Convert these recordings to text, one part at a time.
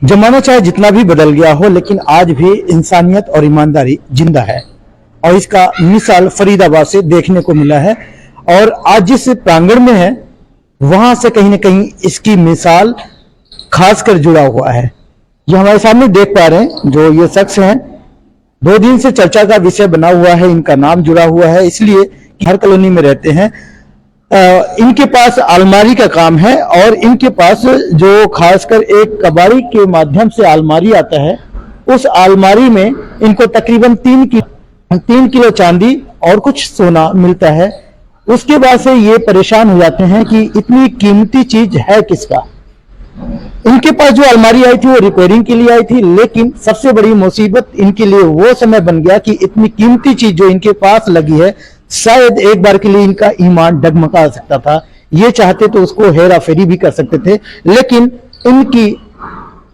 जमाना चाहे जितना भी बदल गया हो, लेकिन आज भी इंसानियत और ईमानदारी जिंदा है और इसका मिसाल फरीदाबाद से देखने को मिला है। और आज जिस प्रांगण में है वहां से कहीं ना कहीं इसकी मिसाल खासकर जुड़ा हुआ है। जो हमारे सामने देख पा रहे हैं, जो ये शख्स हैं, 2 दिन से चर्चा का विषय बना हुआ है, इनका नाम जुड़ा हुआ है इसलिए कि हर कॉलोनी में रहते हैं। इनके पास अलमारी का काम है और इनके पास जो खासकर एक कबाड़ी के माध्यम से अलमारी आता है, उस अलमारी में इनको तकरीबन 3 किलो चांदी और कुछ सोना मिलता है। उसके बाद से ये परेशान हो जाते हैं कि इतनी कीमती चीज है किसका। इनके पास जो अलमारी आई थी वो रिपेयरिंग के लिए आई थी, लेकिन सबसे बड़ी मुसीबत इनके लिए वो समय बन गया कि इतनी कीमती चीज जो इनके पास लगी है, शायद एक बार के लिए इनका ईमान डगमगा सकता था। ये चाहते तो उसको हेरा फेरी भी कर सकते थे, लेकिन इनकी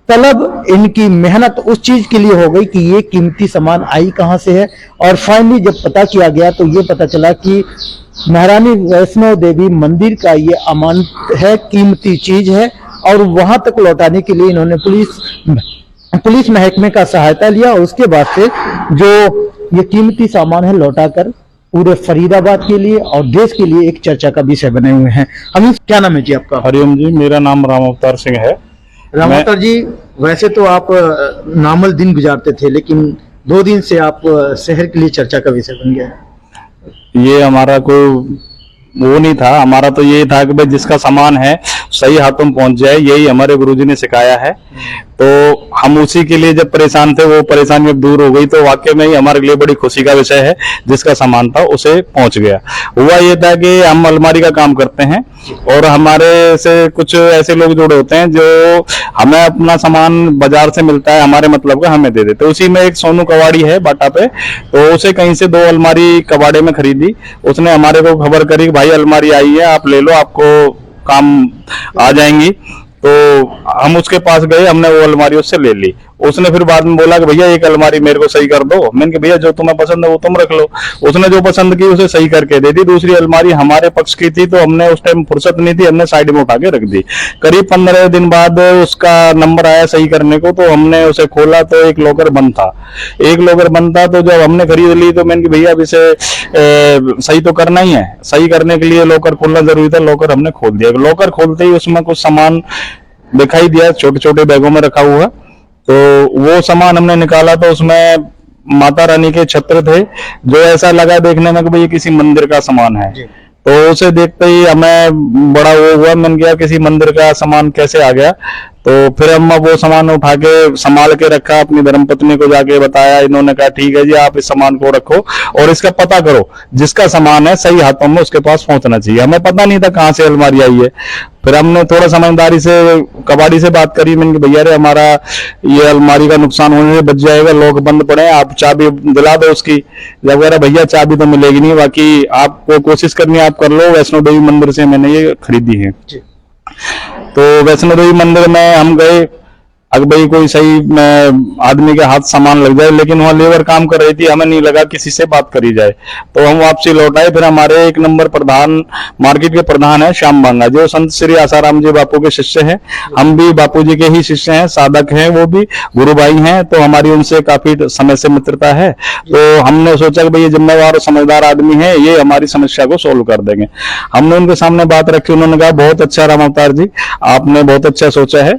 तलब, इनकी मेहनत उस चीज के लिए हो गई कि ये कीमती सामान आई कहां से है। और फाइनली जब पता किया गया तो ये पता चला कि महारानी वैष्णो देवी मंदिर का ये अमानत है, कीमती चीज है। और वहां तक लौटाने के लिए इन्होंने पुलिस महकमे का सहायता लिया और उसके बाद से जो ये कीमती सामान है लौटाकर पूरे फरीदाबाद के लिए और देश के लिए एक चर्चा का विषय बने हुए हैं। हम क्या नाम है जी आपका? हरिओम जी, मेरा नाम राम अवतार सिंह है। राम अवतार जी, वैसे तो आप नॉर्मल दिन गुजारते थे, लेकिन 2 दिन से आप शहर के लिए चर्चा का विषय बन गया है। ये हमारा कोई वो नहीं था, हमारा तो ये था कि भाई जिसका सामान है सही हाथों में पहुंच जाए, यही हमारे गुरुजी ने सिखाया है। तो हम उसी के लिए जब परेशान थे, वो परेशानी अब दूर हो गई, तो वाकई में ही हमारे लिए बड़ी खुशी का विषय है। जिसका सामान था उसे पहुंच गया। हुआ ये था कि हम अलमारी का काम करते हैं और हमारे से कुछ ऐसे लोग जुड़े होते हैं जो हमें अपना सामान बाजार से मिलता है, हमारे मतलब का हमें दे देते। उसी में एक सोनू कबाड़ी है बाटा पे, तो उसे कहीं से 2 अलमारी कबाड़े में खरीदी। उसने हमारे को खबर करी, भाई अलमारी आई है, आप ले लो, आपको काम आ जाएंगी। तो हम उसके पास गए, हमने वो अलमारी उससे ले ली। उसने फिर बाद में बोला कि भैया एक अलमारी मेरे को सही कर दो। मैंने कहा भैया जो तुम्हें पसंद है वो तुम रख लो। उसने जो पसंद की उसे सही करके दे दी। दूसरी अलमारी हमारे पक्ष की थी, तो हमने उस टाइम फुर्सत नहीं थी, हमने साइड में उठा के रख दी। करीब 15 दिन बाद उसका नंबर आया सही करने को, तो हमने उसे खोला तो एक लॉकर बंद था। तो जब हमने खरीद ली तो मैंने कहा भैया अब इसे सही तो करना ही है, सही करने के लिए लॉकर खोलना जरूरी था। लॉकर हमने खोल दिया। लॉकर खोलते ही उसमें कुछ सामान दिखाई दिया, छोटे छोटे बैगों में रखा हुआ। तो वो सामान हमने निकाला तो उसमें माता रानी के छत्र थे, जो ऐसा लगा देखने में कि भाई ये किसी मंदिर का सामान है। तो उसे देखते ही हमें बड़ा वो हुआ, मैंने कहा किसी मंदिर का सामान कैसे आ गया। तो फिर हम वो सामान उठा के संभाल के रखा, अपनी धर्मपत्नी को जाके बताया। इन्होंने कहा ठीक है जी, आप इस सामान को रखो और इसका पता करो, जिसका सामान है सही हाथों में उसके पास पहुंचना चाहिए। हमें पता नहीं था कहाँ से अलमारी आई है। फिर हमने थोड़ा समझदारी से कबाड़ी से बात करी। मैंने कहा भैया रे, हमारा ये अलमारी का नुकसान होने से बच जाएगा, लोग बंद पड़े, आप चाबी दिला दो उसकी। जब कह रहा भैया चाबी तो मिलेगी नहीं, बाकी आपको कोशिश करनी है आप कर लो। वैष्णो देवी मंदिर से मैंने ये खरीदी है। तो वैष्णो देवी मंदिर में हम गए, अगर भाई कोई सही आदमी के हाथ सामान लग जाए, लेकिन वहां लेबर काम कर रही थी, हमें नहीं लगा किसी से बात करी जाए, तो हम वापसी लौट आए। फिर हमारे 1 नंबर प्रधान, मार्केट के प्रधान है श्याम बांगा, जो संत श्री आसाराम जी बापू के शिष्य हैं। हम भी बापू जी के ही शिष्य हैं, साधक हैं, वो भी गुरु भाई हैं। तो हमारी उनसे काफी समय से मित्रता है। तो हमने सोचा कि भाई ये जिम्मेवार और समझदार आदमी है, ये हमारी समस्या को सोल्व कर देंगे। हमने उनके सामने बात रखी। उन्होंने कहा बहुत अच्छा राम अवतार जी, आपने बहुत अच्छा सोचा है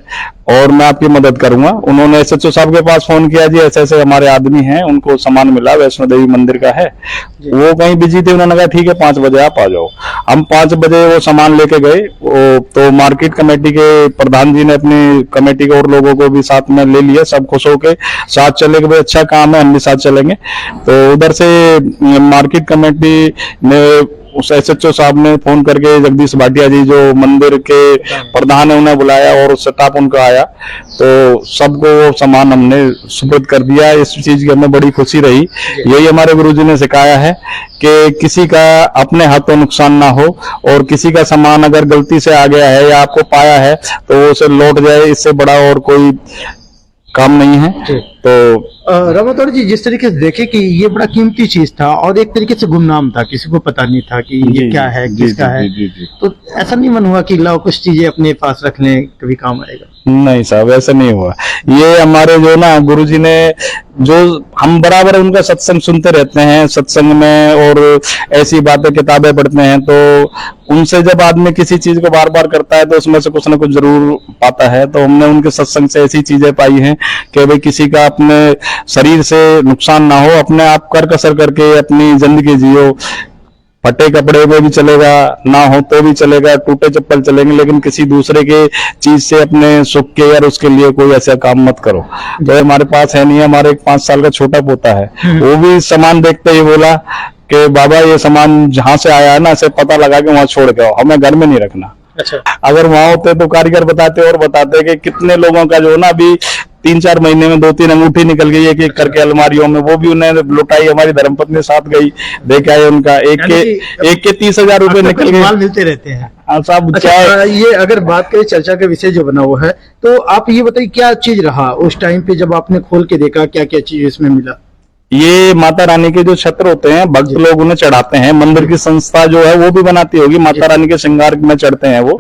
और मैं आपकी मदद करूंगा। उन्होंने एसएचओ साहब के पास फोन किया, जी ऐसे ऐसे हमारे आदमी हैं, उनको सामान मिला, वैष्णो देवी मंदिर का है। वो कहीं बिजी थे, उन्होंने कहा ठीक है 5 बजे आप आ जाओ। हम 5 बजे वो सामान लेके गए। तो मार्केट कमेटी के प्रधान जी ने अपनी कमेटी के और लोगों को भी साथ में ले लिया। सब खुश होके साथ चले गए, भाई अच्छा काम है, हम भी साथ चलेंगे। तो उधर से मार्केट कमेटी ने उस एसएचओ साहब ने फोन करके जगदीश भाटिया जी जो मंदिर के प्रधान है उन्हें बुलाया और स्टाफ उनका आया। तो सबको वो सामान हमने सुपुर्द कर दिया। इस चीज की हमें बड़ी खुशी रही। यही हमारे गुरुजी ने सिखाया है कि किसी का अपने हाथों नुकसान ना हो और किसी का सामान अगर गलती से आ गया है या आपको पाया है तो वो उसे लौट जाए, इससे बड़ा और कोई काम नहीं है। तो राम अवतार जी, जिस तरीके से देखे कि ये बड़ा कीमती चीज था और एक तरीके से गुमनाम था, किसी को पता नहीं था कि ये क्या है, किसका है, तो ऐसा नहीं मन हुआ कि लाओ कुछ चीजें अपने पास रखने कभी काम आएगा? नहीं साहब, ऐसा नहीं हुआ। ये हमारे जो ना गुरुजी ने, जो हम बराबर उनका सत्संग सुनते रहते हैं सत्संग में, और ऐसी बातें किताबें पढ़ते हैं, तो उनसे जब आदमी किसी चीज को बार बार करता है तो उसमें से कुछ ना कुछ जरूर पाता है। तो हमने उनके सत्संग से ऐसी चीजें पाई हैं कि भाई किसी का अपने शरीर से नुकसान ना हो, अपने आप कर कसर करके अपनी जिंदगी जियो। फटे कपड़े में भी चलेगा, ना हो तो भी चलेगा, टूटे चप्पल चलेंगे, लेकिन किसी दूसरे के चीज से अपने सुख के यार उसके लिए कोई ऐसा काम मत करो। तो हमारे पास है नहीं, हमारे एक 5 साल का छोटा पोता है, वो भी सामान देखते ही बोला कि बाबा ये सामान जहां से आया है ना, इसे पता लगा के वहां छोड़ के आओ, हमें घर में नहीं रखना। अच्छा। अगर वहां होते तो कारीगर बताते और बताते कि कितने लोगों का जो है ना अभी 3-4 महीने में 2-3 अंगूठी निकल गई एक एक करके अलमारियों में, वो भी उन्हें लुटाई। हमारी धर्मपत्नी साथ गई, देख आए उनका एक के 30,000 रुपए निकल गए। माल मिलते रहते हैं। साहब अच्छा, ये अगर बात करें चर्चा का विषय जो बना हुआ है, तो आप ये बताइए क्या चीज रहा उस टाइम पे जब आपने खोल के देखा, क्या क्या चीज इसमें मिला? ये माता रानी के जो छत्र होते हैं, भक्त लोग उन्हें चढ़ाते हैं। मंदिर की संस्था जो है वो भी बनाती होगी, माता रानी के श्रृंगार में चढ़ते हैं वो।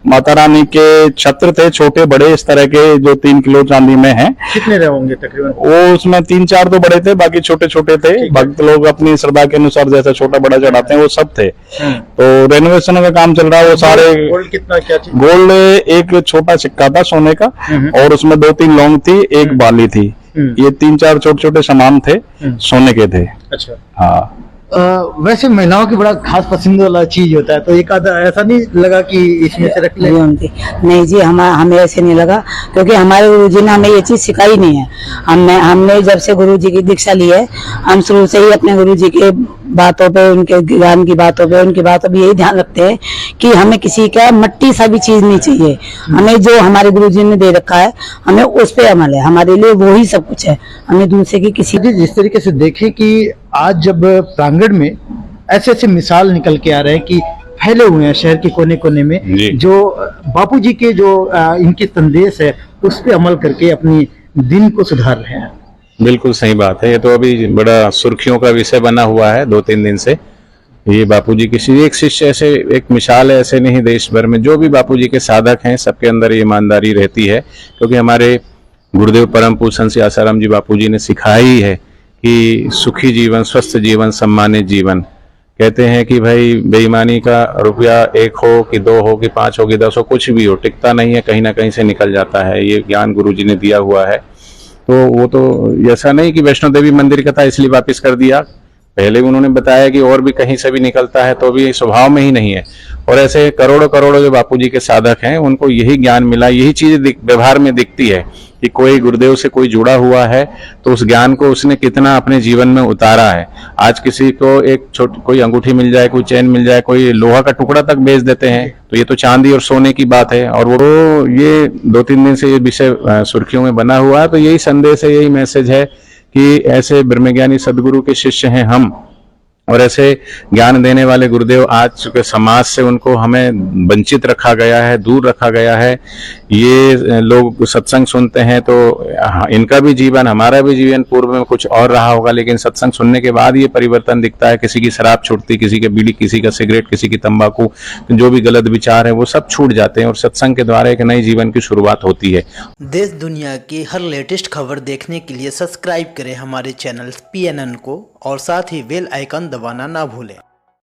माता रानी के छत्र थे छोटे बड़े इस तरह के, जो 3 किलो चांदी में हैं। कितने रहे होंगे तकरीबन? वो उसमें 3-4 तो बड़े थे, बाकी छोटे छोटे थे। भक्त लोग अपनी श्रद्धा के अनुसार जैसा छोटा बड़ा चढ़ाते हैं वो सब थे। तो रेनोवेशन का काम चल रहा है, वो सारे। गोल्ड कितना, क्या चीज? गोल्ड एक छोटा सिक्का था सोने का, और उसमें 2-3 लौंग थी, एक बाली थी। ये 3-4 छोटे छोटे सामान थे, सोने के थे। अच्छा। हाँ। वैसे महिलाओं की बड़ा खास पसंद वाला चीज होता है, तो एक आधा ऐसा नहीं लगा कि इसमें से रख ले? नहीं जी, हमें ऐसे नहीं लगा, क्योंकि हमारे गुरुजी ने हमें ये चीज सिखाई नहीं है। हमने जब से गुरुजी की दीक्षा ली है, हम शुरू से ही अपने गुरुजी के बातों पे, उनके ज्ञान की बातों पे, उनकी बातों पे यही ध्यान रखते हैं कि हमें किसी का मट्टी सा भी चीज नहीं चाहिए। हमें जो हमारे गुरुजी ने दे रखा है, हमें उस पे अमल है, हमारे लिए वो ही सब कुछ है। हमें दूसरे की किसी जिस तरीके से देखें कि आज जब प्रांगण में ऐसे ऐसे मिसाल निकल के आ रहे हैं कि फैले हुए हैं शहर के कोने कोने में, जो बापूजी के जो इनके संदेश है उस पे अमल करके अपनी दिन को सुधार रहे हैं। बिल्कुल सही बात है। ये तो अभी बड़ा सुर्खियों का विषय बना हुआ है 2-3 दिन से। ये बापूजी की एक शिष्य ऐसे एक मिसाल है, ऐसे नहीं देश भर में जो भी बापूजी के साधक हैं सबके अंदर ये ईमानदारी रहती है, क्योंकि हमारे गुरुदेव परम पूज्य संत श्री आसाराम जी बापूजी ने सिखाया ही है कि सुखी जीवन, स्वस्थ जीवन, सम्मानित जीवन। कहते हैं कि भाई बेईमानी का रुपया 1 हो कि 2 हो कि 5 हो कि 10 हो, कुछ भी हो, टिकता नहीं है, कहीं ना कहीं से निकल जाता है। ये ज्ञान गुरुजी ने दिया हुआ है। तो वो तो ऐसा नहीं कि वैष्णो देवी मंदिर का था इसलिए वापस कर दिया, पहले भी उन्होंने बताया कि और भी कहीं से भी निकलता है, तो भी स्वभाव में ही नहीं है। और ऐसे करोड़ों करोड़ों जो बापूजी के साधक हैं उनको यही ज्ञान मिला, यही चीज व्यवहार में दिखती है कि कोई गुरुदेव से कोई जुड़ा हुआ है तो उस ज्ञान को उसने कितना अपने जीवन में उतारा है। आज किसी को एक कोई अंगूठी मिल जाए, कोई चैन मिल जाए, कोई लोहा का टुकड़ा तक बेच देते हैं, तो ये तो चांदी और सोने की बात है। और वो ये 2-3 दिन से ये विषय सुर्खियों में बना हुआ है। तो यही संदेश है, यही मैसेज है कि ऐसे ब्रह्मज्ञानी सदगुरु के शिष्य हैं हम, और ऐसे ज्ञान देने वाले गुरुदेव आज चुके समाज से उनको हमें वंचित रखा गया है, दूर रखा गया है। ये लोग सत्संग सुनते हैं तो इनका भी जीवन, हमारा भी जीवन पूर्व में कुछ और रहा होगा, लेकिन सत्संग सुनने के बाद ये परिवर्तन दिखता है। किसी की शराब छूटती, किसी के बीड़ी, किसी का सिगरेट, किसी की तंबाकू, जो भी गलत विचार है वो सब छूट जाते हैं और सत्संग के द्वारा एक नई जीवन की शुरुआत होती है। देश दुनिया की हर लेटेस्ट खबर देखने के लिए सब्सक्राइब करें हमारे चैनल PNN को, और साथ ही बेल आइकन दबाना ना भूलें।